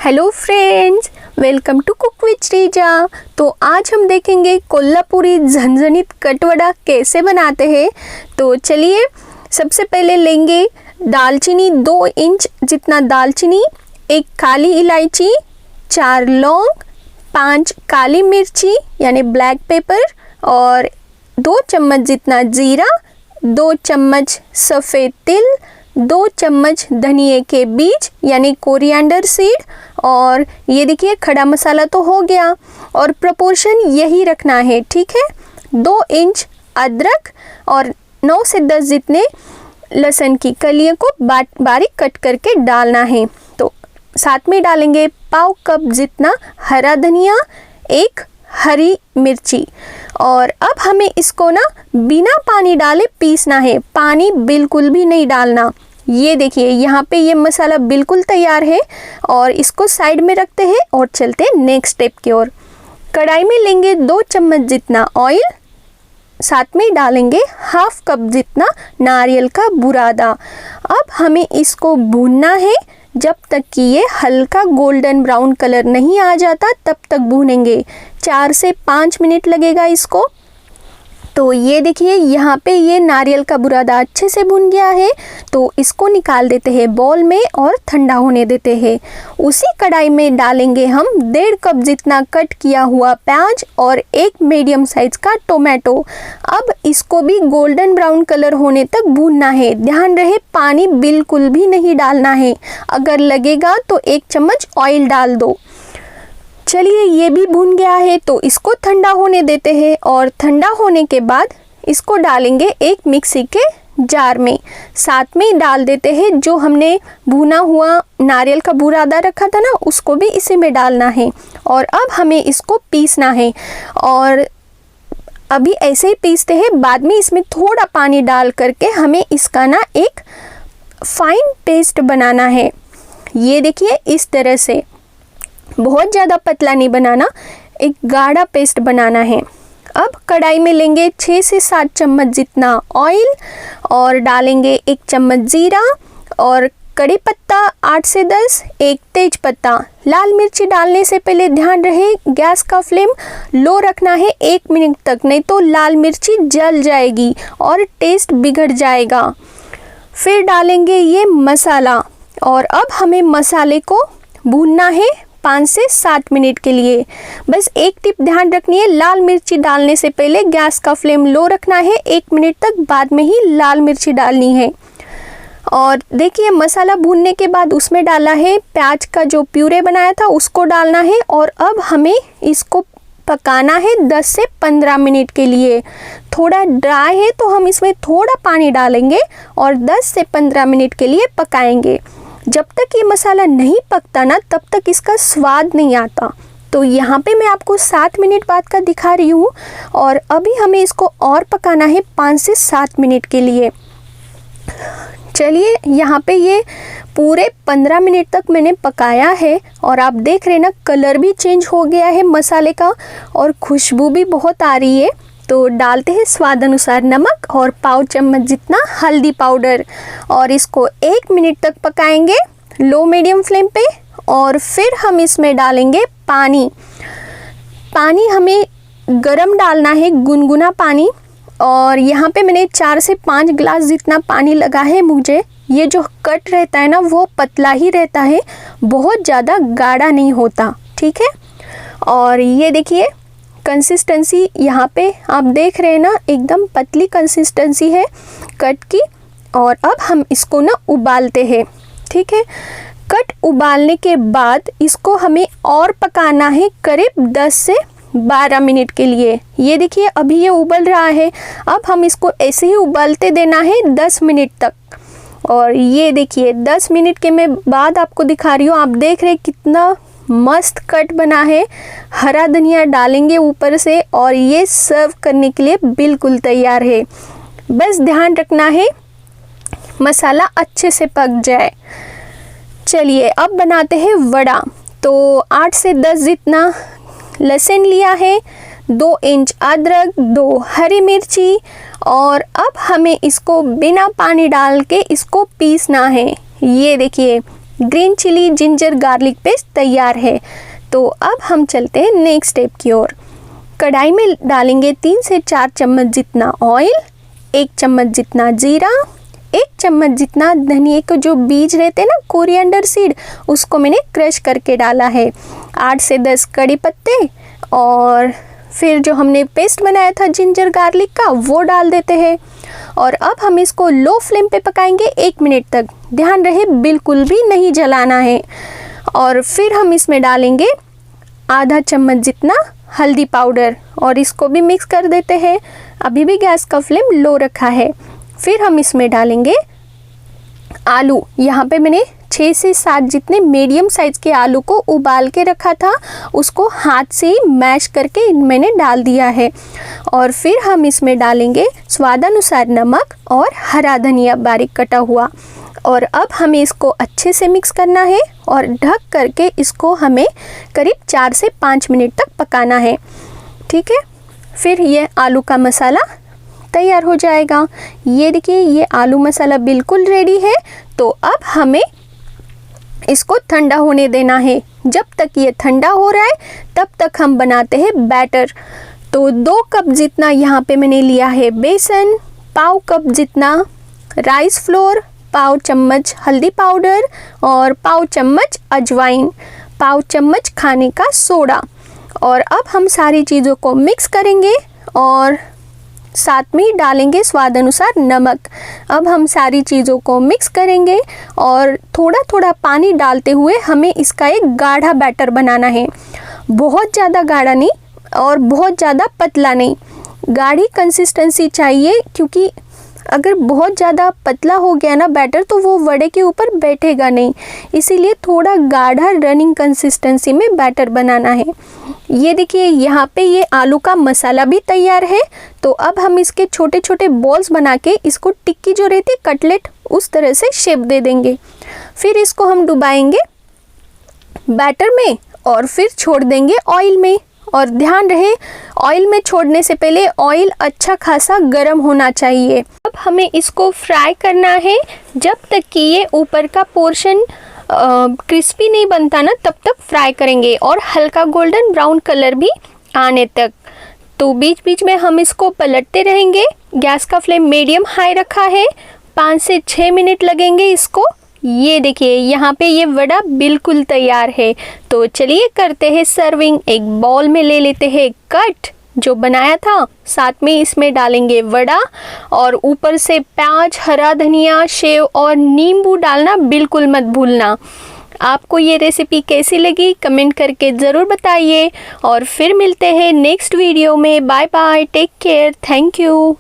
Hello friends, welcome to cook with Shreeja. तो आज हम देखेंगे कोल्हापुरी झणझणीत कटवड़ा कैसे बनाते हैं। तो चलिए, सबसे पहले लेंगे दालचीनी, 2 इंच जितना दालचीनी, 1 काली इलायची, 4 लौंग, 5 काली मिर्ची यानी ब्लैक पेपर और 2 चम्मच जितना जीरा, 2 चम्मच सफ़ेद तिल, 2 चम्मच धनिए के बीज यानी कोरिएंडर सीड। और ये देखिए खड़ा मसाला तो हो गया और प्रोपोर्शन यही रखना है, ठीक है। 2 इंच अदरक और 9 से 10 जितने लहसुन की कलियों को बारीक कट करके डालना है। तो साथ में डालेंगे पाव कप जितना हरा धनिया, 1 हरी मिर्ची। और अब हमें इसको ना बिना पानी डाले पीसना है, पानी बिल्कुल भी नहीं डालना। ये देखिए यहाँ पे ये मसाला बिल्कुल तैयार है और इसको साइड में रखते हैं और चलते हैं नेक्स्ट स्टेप की ओर। कढ़ाई में लेंगे 2 चम्मच जितना ऑयल, साथ में डालेंगे हाफ कप जितना नारियल का बुरादा। अब हमें इसको भूनना है जब तक कि ये हल्का गोल्डन ब्राउन कलर नहीं आ जाता, तब तक भूनेंगे। 4 से 5 मिनट लगेगा इसको। तो ये देखिए यहाँ पे ये नारियल का बुरादा अच्छे से भुन गया है, तो इसको निकाल देते हैं बाउल में और ठंडा होने देते हैं। उसी कढ़ाई में डालेंगे हम 1.5 कप जितना कट किया हुआ प्याज और 1 मीडियम साइज का टोमेटो। अब इसको भी गोल्डन ब्राउन कलर होने तक भूनना है। ध्यान रहे पानी बिल्कुल भी नहीं डालना है, अगर लगेगा तो 1 चम्मच ऑयल डाल दो। चलिए ये भी भून गया है, तो इसको ठंडा होने देते हैं और ठंडा होने के बाद इसको डालेंगे एक मिक्सी के जार में। साथ में डाल देते हैं जो हमने भुना हुआ नारियल का बुरादा रखा था ना, उसको भी इसी में डालना है। और अब हमें इसको पीसना है और अभी ऐसे ही पीसते हैं, बाद में इसमें थोड़ा पानी डाल करके हमें इसका ना एक फाइन पेस्ट बनाना है। ये देखिए इस तरह से, बहुत ज़्यादा पतला नहीं बनाना, एक गाढ़ा पेस्ट बनाना है। अब कढ़ाई में लेंगे 6 से 7 चम्मच जितना ऑयल और डालेंगे 1 चम्मच जीरा और कड़ी पत्ता 8 से 10, 1 तेज पत्ता। लाल मिर्ची डालने से पहले ध्यान रहे गैस का फ्लेम लो रखना है 1 मिनट तक, नहीं तो लाल मिर्ची जल जाएगी और टेस्ट बिगड़ जाएगा। फिर डालेंगे ये मसाला और अब हमें मसाले को भूनना है 5 से 7 मिनट के लिए। बस एक टिप ध्यान रखनी है, लाल मिर्ची डालने से पहले गैस का फ्लेम लो रखना है 1 मिनट तक, बाद में ही लाल मिर्ची डालनी है। और देखिए मसाला भूनने के बाद उसमें डाला है प्याज का जो प्यूरे बनाया था, उसको डालना है और अब हमें इसको पकाना है 10 से 15 मिनट के लिए। थोड़ा ड्राई है तो हम इसमें थोड़ा पानी डालेंगे और 10 से 15 मिनट के लिए पकाएंगे। जब तक ये मसाला नहीं पकता ना, तब तक इसका स्वाद नहीं आता। तो यहाँ पे मैं आपको 7 मिनट बाद का दिखा रही हूँ और अभी हमें इसको और पकाना है 5 से 7 मिनट के लिए। चलिए यहाँ पे ये पूरे 15 मिनट तक मैंने पकाया है और आप देख रहे हैं ना कलर भी चेंज हो गया है मसाले का और खुशबू भी बहुत आ रही है। तो डालते हैं स्वाद अनुसार नमक और पाव चम्मच जितना हल्दी पाउडर और इसको 1 मिनट तक पकाएंगे लो मीडियम फ्लेम पे। और फिर हम इसमें डालेंगे पानी। पानी हमें गरम डालना है, गुनगुना पानी। और यहाँ पे मैंने 4 से 5 गिलास जितना पानी लगा है मुझे। ये जो कट रहता है ना वो पतला ही रहता है, बहुत ज़्यादा गाढ़ा नहीं होता, ठीक है। और ये देखिए कंसिस्टेंसी यहाँ पे आप देख रहे हैं ना, एकदम पतली कंसिस्टेंसी है कट की। और अब हम इसको ना उबालते हैं, ठीक है। कट उबालने के बाद इसको हमें और पकाना है करीब 10 से 12 मिनट के लिए। ये देखिए अभी ये उबल रहा है, अब हम इसको ऐसे ही उबालते देना है 10 मिनट तक। और ये देखिए 10 मिनट के मैं बाद आपको दिखा रही हूँ, आप देख रहे हैं कितना मस्त कट बना है। हरा धनिया डालेंगे ऊपर से और ये सर्व करने के लिए बिल्कुल तैयार है। बस ध्यान रखना है मसाला अच्छे से पक जाए। चलिए अब बनाते हैं वड़ा। तो 8 से 10 जितना लहसुन लिया है, 2 इंच अदरक, 2 हरी मिर्ची और अब हमें इसको बिना पानी डाल के इसको पीसना है। ये देखिए green chilli ginger garlic paste तैयार है। तो अब हम चलते हैं नेक्स्ट स्टेप की ओर। कढ़ाई में डालेंगे 3 से 4 चम्मच जितना ऑयल, 1 चम्मच जितना जीरा, 1 चम्मच जितना धनिए को जो बीज रहते हैं ना, कोरिएंडर सीड, उसको मैंने क्रश करके डाला है, 8 से 10 कड़ी पत्ते, और फिर जो हमने पेस्ट बनाया था जिंजर गार्लिक का वो डाल देते हैं। और अब हम इसको लो फ्लेम पे पकाएंगे 1 मिनट तक। ध्यान रहे बिल्कुल भी नहीं जलाना है। और फिर हम इसमें डालेंगे आधा चम्मच जितना हल्दी पाउडर और इसको भी मिक्स कर देते हैं। अभी भी गैस का फ्लेम लो रखा है। फिर हम इसमें डालेंगे आलू। यहाँ पे मैंने 6 से 7 जितने मीडियम साइज़ के आलू को उबाल के रखा था, उसको हाथ से ही मैश करके मैंने डाल दिया है। और फिर हम इसमें डालेंगे स्वादानुसार नमक और हरा धनिया बारीक कटा हुआ। और अब हमें इसको अच्छे से मिक्स करना है और ढक करके इसको हमें करीब 4 से 5 मिनट तक पकाना है। ठीक है, फिर ये आलू का मसाला तैयार हो जाएगा। ये देखिए, ये आलू मसाला बिल्कुल रेडी है। तो अब हमें इसको ठंडा होने देना है। जब तक ये ठंडा हो रहा है तब तक हम बनाते हैं बैटर। तो 2 कप जितना यहाँ पे मैंने लिया है बेसन, पाव कप जितना राइस फ्लोर, पाव चम्मच हल्दी पाउडर और पाव चम्मच अजवाइन, पाव चम्मच खाने का सोडा। और अब हम सारी चीज़ों को मिक्स करेंगे और साथ में डालेंगे स्वाद अनुसार नमक। अब हम सारी चीज़ों को मिक्स करेंगे और थोड़ा थोड़ा पानी डालते हुए हमें इसका एक गाढ़ा बैटर बनाना है। बहुत ज़्यादा गाढ़ा नहीं और बहुत ज़्यादा पतला नहीं, गाढ़ी कंसिस्टेंसी चाहिए, क्योंकि अगर बहुत ज़्यादा पतला हो गया ना बैटर तो वो वड़े के ऊपर बैठेगा नहीं। इसीलिए थोड़ा गाढ़ा रनिंग कंसिस्टेंसी में बैटर बनाना है। ये देखिए, यहाँ पे ये आलू का मसाला भी तैयार है। तो अब हम इसके छोटे छोटे बॉल्स बना के इसको टिक्की जो रहती है कटलेट, उस तरह से शेप दे देंगे। फिर इसको हम डुबाएंगे बैटर में और फिर छोड़ देंगे ऑयल में। और ध्यान रहे ऑयल में छोड़ने से पहले ऑयल अच्छा खासा गर्म होना चाहिए। अब हमें इसको फ्राई करना है जब तक कि ये ऊपर का पोर्शन क्रिस्पी नहीं बनता ना, तब तक फ्राई करेंगे और हल्का गोल्डन ब्राउन कलर भी आने तक। तो बीच बीच में हम इसको पलटते रहेंगे। गैस का फ्लेम मीडियम हाई रखा है। 5 से 6 मिनट लगेंगे इसको। ये देखिए, यहाँ पे ये वड़ा बिल्कुल तैयार है। तो चलिए करते हैं सर्विंग। एक बाउल में ले लेते हैं कट जो बनाया था, साथ में इसमें डालेंगे वड़ा और ऊपर से प्याज, हरा धनिया, सेव और नींबू डालना बिल्कुल मत भूलना। आपको ये रेसिपी कैसी लगी कमेंट करके ज़रूर बताइए और फिर मिलते हैं नेक्स्ट वीडियो में। Bye bye, take care, thank you.